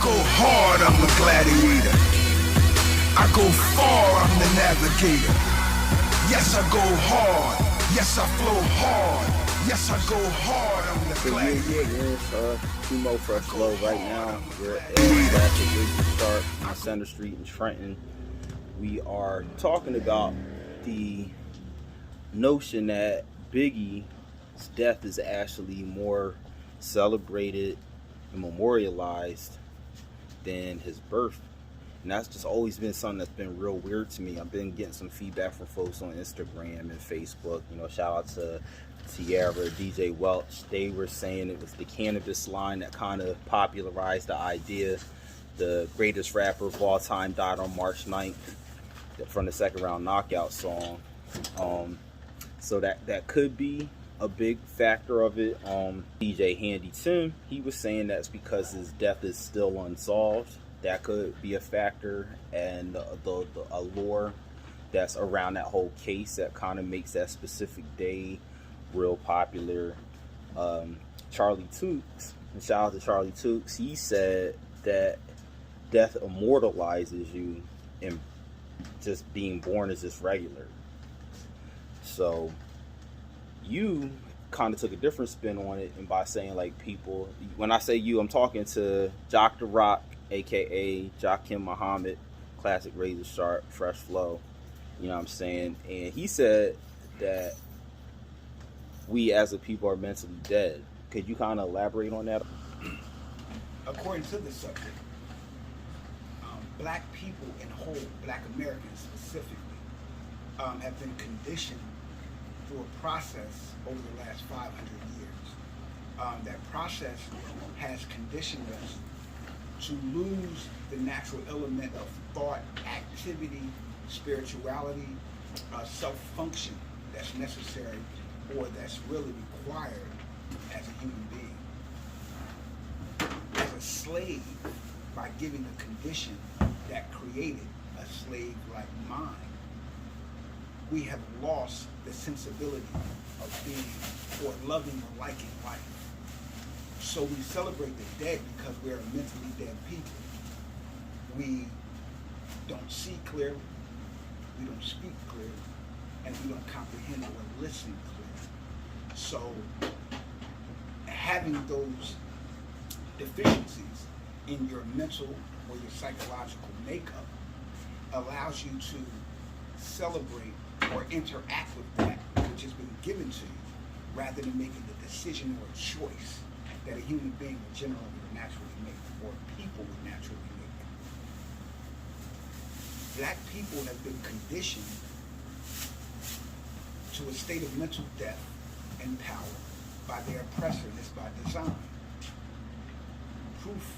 go hard, I'm the gladiator. I go far, I'm the navigator. Yes, I go hard. Yes, I flow hard. Yes, I go hard, I'm the gladiator. It's Chemo Fresh Flow right now. We're at the Start on Center Street in Trenton. We are talking about the notion that Biggie's death is actually more celebrated and memorialized than his birth. And that's just always been something that's been real weird to me. I've been getting some feedback from folks on Instagram and Facebook. You know, shout out to Tierra, DJ Welch. They were saying it was the cannabis line that kind of popularized the idea. The greatest rapper of all time died on March 9th from the second round knockout song. So that could be a big factor of it. DJ Handy Tim, he was saying that's because his death is still unsolved. That could be a factor, and the allure that's around that whole case that kind of makes that specific day real popular. Charlie Tukes, and shout out to Charlie Tukes, he said that death immortalizes you, and just being born is just regular. So you kind of took a different spin on it, and by saying like people, when I say you, I'm talking to Jock the Rock, aka Jahkim Muhammad, classic razor sharp, fresh flow, you know what I'm saying? And he said that we as a people are mentally dead. Could you kind of elaborate on that? According to the subject, black people in whole, black Americans specifically, have been conditioned through a process over the last 500 years. That process has conditioned us to lose the natural element of thought, activity, spirituality, self-function that's necessary or that's really required as a human being. As a slave, by giving the condition that created a slave-like mind, we have lost the sensibility of being or loving or liking life. So we celebrate the dead because we're a mentally dead people. We don't see clearly, we don't speak clearly, and we don't comprehend or listen clearly. So having those deficiencies in your mental or your psychological makeup allows you to celebrate or interact with that which has been given to you, rather than making the decision or choice that a human being would generally or naturally make, or people would naturally make. Black people have been conditioned to a state of mental death and power by their oppressor, and it's by design. Proof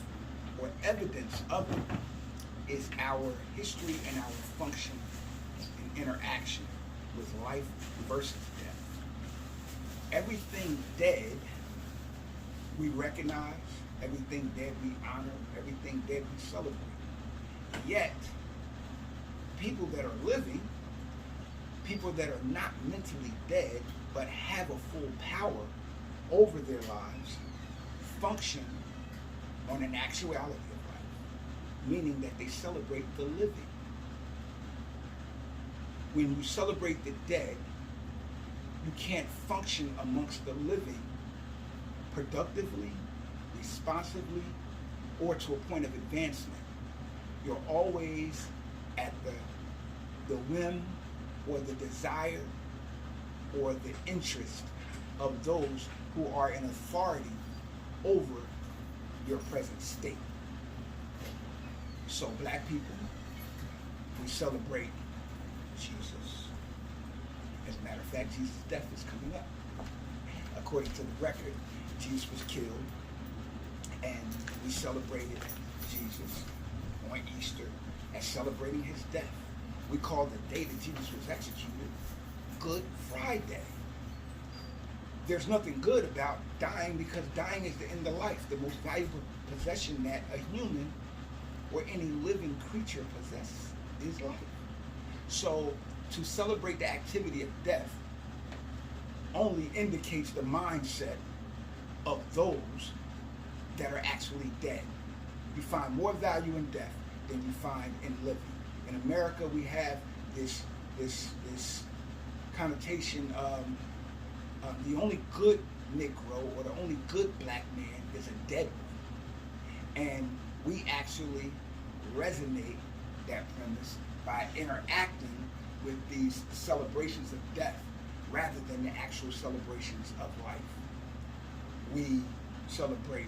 or evidence of it is our history and our function and interaction with life versus death. Everything dead we recognize, everything dead we honor, everything dead we celebrate. Yet, people that are living, people that are not mentally dead, but have a full power over their lives, function on an actuality of life, meaning that they celebrate the living. When you celebrate the dead, you can't function amongst the living productively, responsibly, or to a point of advancement. You're always at the whim or the desire or the interest of those who are in authority over your present state. So black people, we celebrate Jesus. As a matter of fact, Jesus' death is coming up. According to the record, Jesus was killed, and we celebrated Jesus on Easter as celebrating his death. We call the day that Jesus was executed Good Friday. There's nothing good about dying, because dying is the end of life. The most valuable possession that a human or any living creature possesses is life. So to celebrate the activity of death only indicates the mindset of those that are actually dead. You find more value in death than you find in living. In America, we have this connotation of the only good Negro or the only good black man is a dead one. And we actually resonate that premise by interacting with these celebrations of death rather than the actual celebrations of life. We celebrate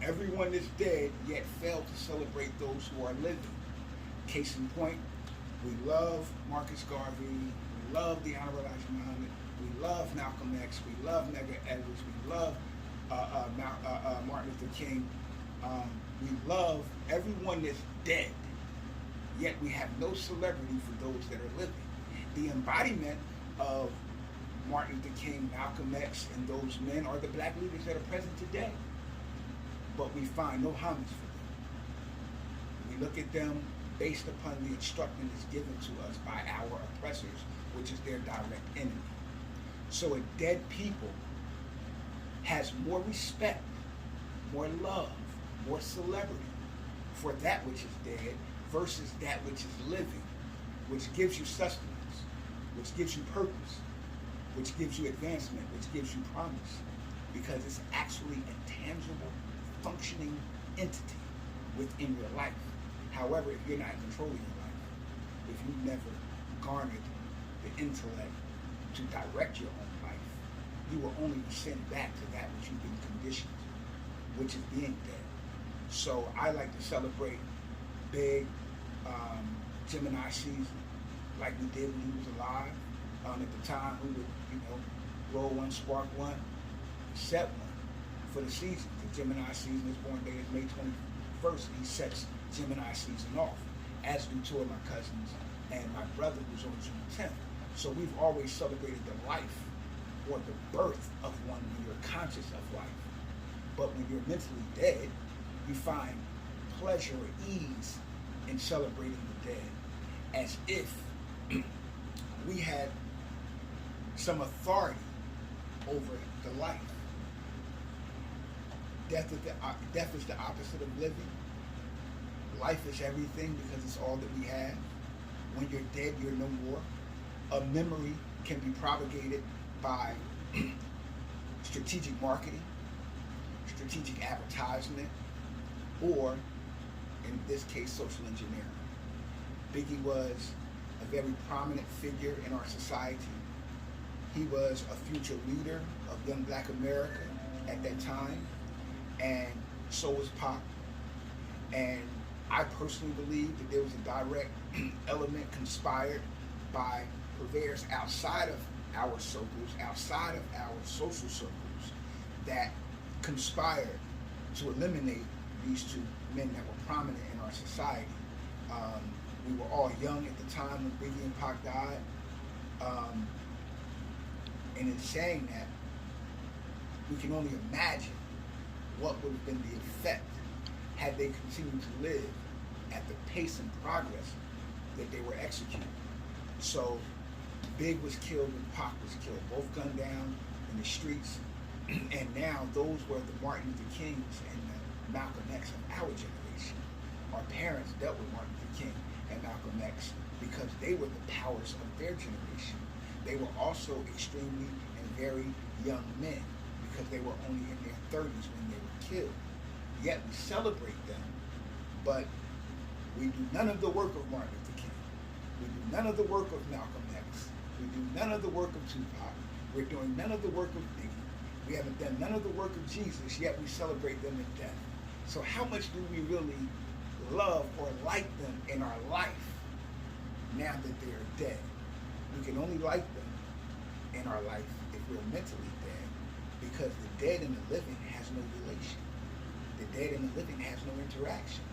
everyone that's dead, yet fail to celebrate those who are living. Case in point, we love Marcus Garvey, we love the Honorable Elijah Muhammad, we love Malcolm X, we love Medgar Evers, we love Martin Luther King, we love everyone that's dead, yet we have no celebrity for those that are living. The embodiment of Martin Luther King, Malcolm X, and those men are the black leaders that are present today. But we find no homage for them. We look at them based upon the instruction that's given to us by our oppressors, which is their direct enemy. So a dead people has more respect, more love, more celebrity for that which is dead versus that which is living, which gives you sustenance, which gives you purpose, which gives you advancement, which gives you promise, because it's actually a tangible, functioning entity within your life. However, if you're not controlling your life, if you've never garnered the intellect to direct your own life, you will only be sent back to that which you've been conditioned to, which is being dead. So I like to celebrate Big, Gemini season, like we did when he was alive. At the time, we would, roll one, spark one, set one for the season. The Gemini season, his born day is May 21st. He sets Gemini season off, as do two of my cousins and my brother who's on June 10th. So we've always celebrated the life or the birth of one when you're conscious of life. But when you're mentally dead, you find pleasure or ease in celebrating the dead, as if we had some authority over the life. Death is the opposite of living. Life is everything because it's all that we have. When you're dead, you're no more. A memory can be propagated by strategic marketing, strategic advertisement, or in this case, social engineering. Biggie was a very prominent figure in our society. He was a future leader of young black America at that time, and so was Pac. And I personally believe that there was a direct element conspired by purveyors outside of our circles, outside of our social circles, that conspired to eliminate these two men that were prominent in our society. We were all young at the time when Biggie and Pac died. And in saying that, we can only imagine what would have been the effect had they continued to live at the pace and progress that they were executing. So Big was killed and Pac was killed, both gunned down in the streets. And now those were the Martin Luther Kings and the Malcolm X of our generation. Our parents dealt with Martin Luther King and Malcolm X because they were the powers of their generation. They were also extremely and very young men because they were only in their 30s when they were killed. Yet we celebrate them, but we do none of the work of Martin Luther King. We do none of the work of Malcolm X. We do none of the work of Tupac. We're doing none of the work of Biggie. We haven't done none of the work of Jesus, yet we celebrate them in death. So how much do we really love or like them in our life now that they are dead? We can only like them in our life if we're mentally dead, because the dead and the living has no relation. The dead and the living has no interaction.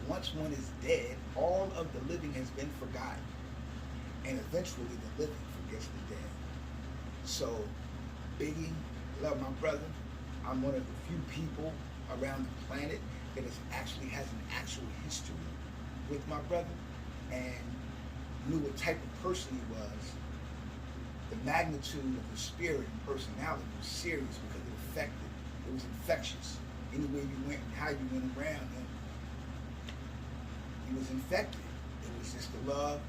Once one is dead, all of the living has been forgotten, and eventually the living forgets the dead. So, Biggie, love my brother. I'm one of the few people around the planet that actually has an actual history with my brother, and knew what type of person he was. The magnitude of his spirit and personality was serious because it was infectious. Anywhere you went and how you went around him, he was infected. It was just the love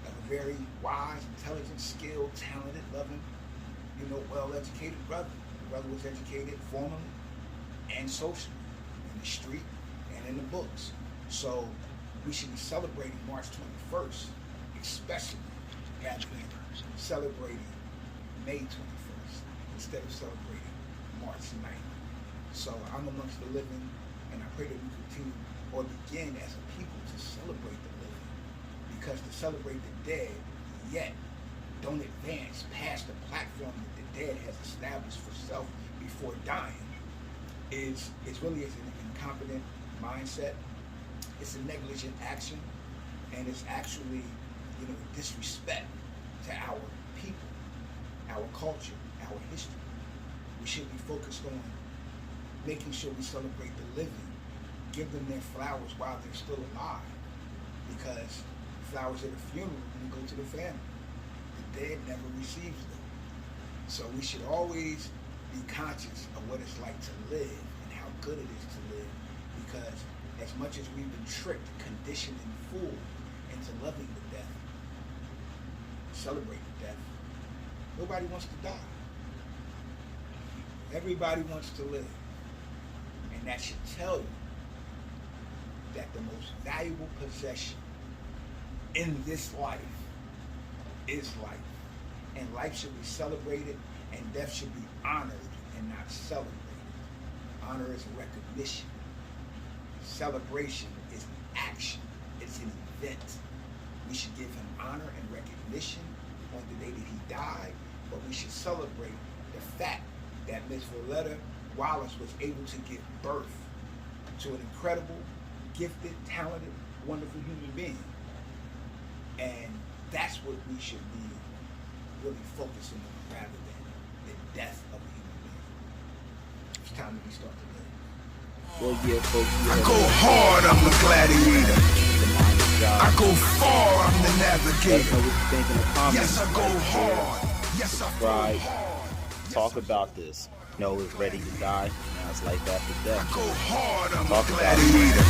of a very wise, intelligent, skilled, talented, loving, well-educated brother. The brother was educated formally and socially, in the street and in the books. So we should be celebrating March 21st, especially rather than celebrating May 21st instead of celebrating March 9th. So I'm amongst the living, and I pray that we continue or begin as a people to celebrate the living, because to celebrate the dead yet don't advance past the platform that the dead has established for self before dying is really an incompetent mindset. It's a negligent action, and it's actually disrespect to our people, our culture, our history. We should be focused on making sure we celebrate the living, give them their flowers while they're still alive, because flowers at a funeral when you go to the family, the dead never receives them. So we should always be conscious of what it's like to live and how good it is to live, because as much as we've been tricked, conditioned, and fooled into loving the death, celebrating death, nobody wants to die. Everybody wants to live. And that should tell you that the most valuable possession in this life is life. And life should be celebrated, and death should be honored and not celebrated. Honor is a recognition. Celebration is an action. It's an event. We should give him honor and recognition on the day that he died, but we should celebrate the fact that Miss Violetta Wallace was able to give birth to an incredible, gifted, talented, wonderful human being. And that's what we should be really focusing on, rather than the death of a human being. It's time that we start to live. Well, yeah, folks. I go hard, I'm the gladiator. I go far, I'm the navigator. Yes, I go hard. Yes, I go hard. Talk about this. No, it's ready to die. Now it's life after death. I go hard, I'm Talk a about it. gladiator.